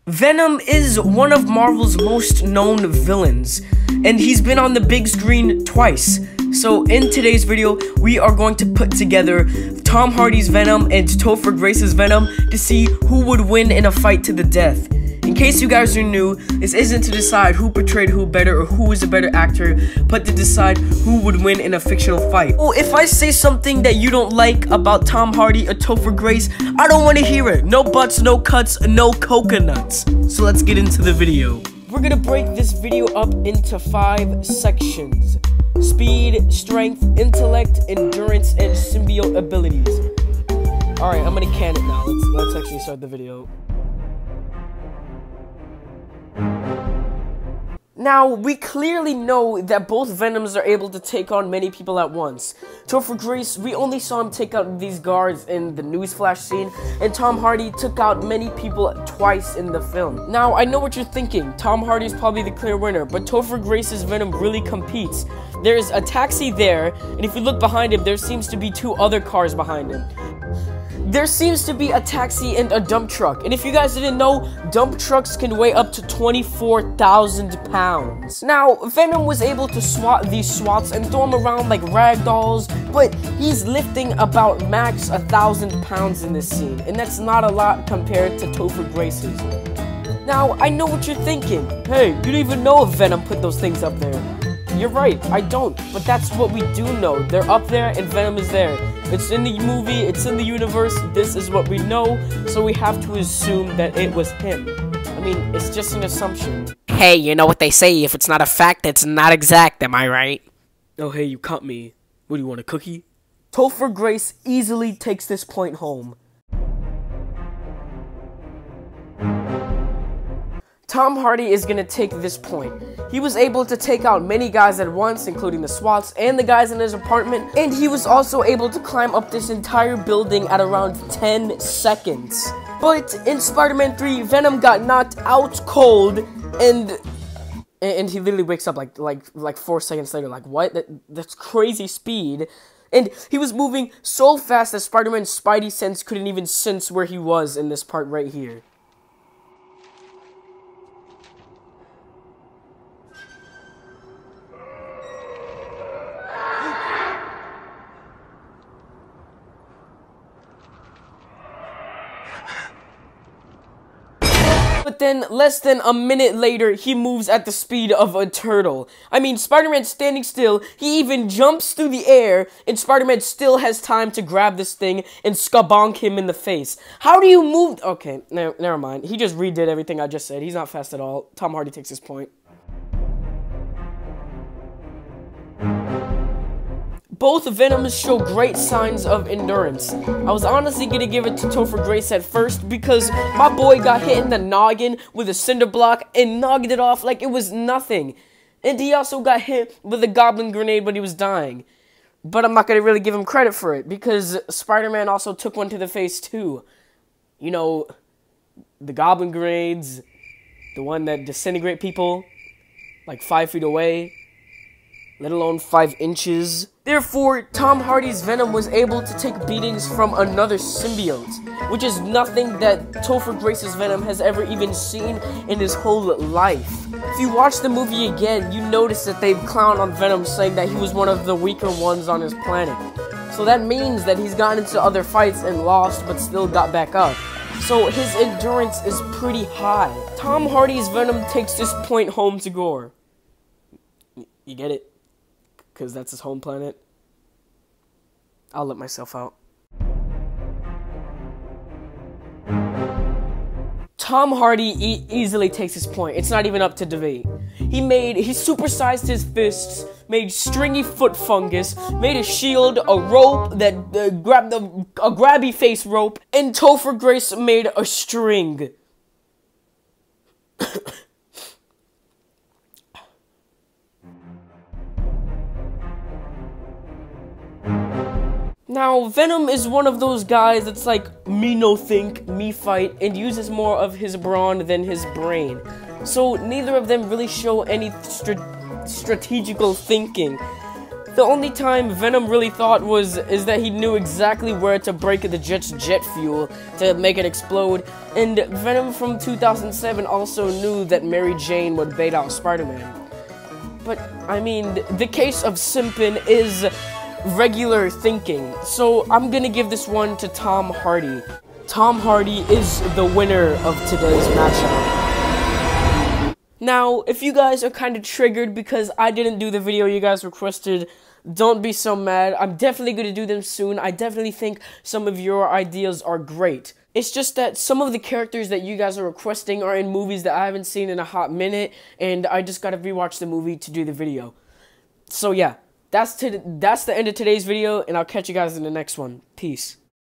Venom is one of Marvel's most known villains, and he's been on the big screen twice. So in today's video, we are going to put together Tom Hardy's Venom and Topher Grace's Venom to see who would win in a fight to the death. In case you guys are new, this isn't to decide who portrayed who better or who is a better actor, but to decide who would win in a fictional fight. Oh, if I say something that you don't like about Tom Hardy or Topher Grace, I don't want to hear it. No butts, no cuts, no coconuts. So let's get into the video. We're gonna break this video up into 5 sections: speed, strength, intellect, endurance, and symbiote abilities. Alright, I'm gonna can it now. Let's actually start the video. Now, we clearly know that both Venoms are able to take on many people at once. Topher Grace, we only saw him take out these guards in the newsflash scene, and Tom Hardy took out many people twice in the film. Now, I know what you're thinking. Tom Hardy is probably the clear winner, but Topher Grace's Venom really competes. There's a taxi there, and if you look behind him, there seems to be 2 other cars behind him. There seems to be a taxi and a dump truck, and if you guys didn't know, dump trucks can weigh up to 24,000 pounds. Now, Venom was able to swat these swats and throw them around like rag dolls, but he's lifting about max 1,000 pounds in this scene, and that's not a lot compared to Topher Grace's. Now, I know what you're thinking. Hey, you don't even know if Venom put those things up there. You're right, I don't, but that's what we do know. They're up there and Venom is there. It's in the movie, it's in the universe, this is what we know, so we have to assume that it was him. I mean, it's just an assumption. Hey, you know what they say, if it's not a fact, it's not exact, am I right? Oh hey, you caught me. What do you want, a cookie? Topher Grace easily takes this point home. Tom Hardy is gonna take this point. He was able to take out many guys at once, including the SWATs and the guys in his apartment, and he was also able to climb up this entire building at around 10 seconds. But in Spider-Man 3, Venom got knocked out cold, and he literally wakes up like 4 seconds later. Like, what? That's crazy speed. And he was moving so fast that Spider-Man's Spidey sense couldn't even sense where he was in this part right here. But then, less than a minute later, he moves at the speed of a turtle. I mean, Spider-Man's standing still, he even jumps through the air, and Spider-Man still has time to grab this thing and skabonk him in the face. How do you move? Okay, never mind. He just redid everything I just said. He's not fast at all. Tom Hardy takes his point. Both Venoms show great signs of endurance. I was honestly gonna give it to Topher Grace at first because my boy got hit in the noggin with a cinder block and knocked it off like it was nothing. And he also got hit with a goblin grenade when he was dying. But I'm not gonna really give him credit for it because Spider-Man also took one to the face too. You know, the goblin grenades, the one that disintegrate people like 5 feet away, let alone 5 inches. Therefore, Tom Hardy's Venom was able to take beatings from another symbiote, which is nothing that Topher Grace's Venom has ever even seen in his whole life. If you watch the movie again, you notice that they clown on Venom saying that he was one of the weaker ones on his planet. So that means that he's gotten into other fights and lost, but still got back up. So his endurance is pretty high. Tom Hardy's Venom takes this point home to Gore. You get it? Because that's his home planet. I'll let myself out. Tom Hardy easily takes his point. It's not even up to debate. He supersized his fists, made stringy foot fungus, made a shield, a rope that grabbed a grabby face rope, and Topher Grace made a string. Now, Venom is one of those guys that's like, me no think, me fight, and uses more of his brawn than his brain. So, neither of them really show any strategical thinking. The only time Venom really thought is that he knew exactly where to break the Jet's jet fuel to make it explode, and Venom from 2007 also knew that Mary Jane would bait out Spider-Man. But, I mean, the case of simping is regular thinking, so I'm gonna give this one to Tom Hardy. Tom Hardy is the winner of today's matchup. Now, if you guys are kind of triggered because I didn't do the video you guys requested, don't be so mad. I'm definitely going to do them soon. I definitely think some of your ideas are great. It's just that some of the characters that you guys are requesting are in movies that I haven't seen in a hot minute, and I just gotta rewatch the movie to do the video. So yeah, that's the end of today's video, and I'll catch you guys in the next one. Peace.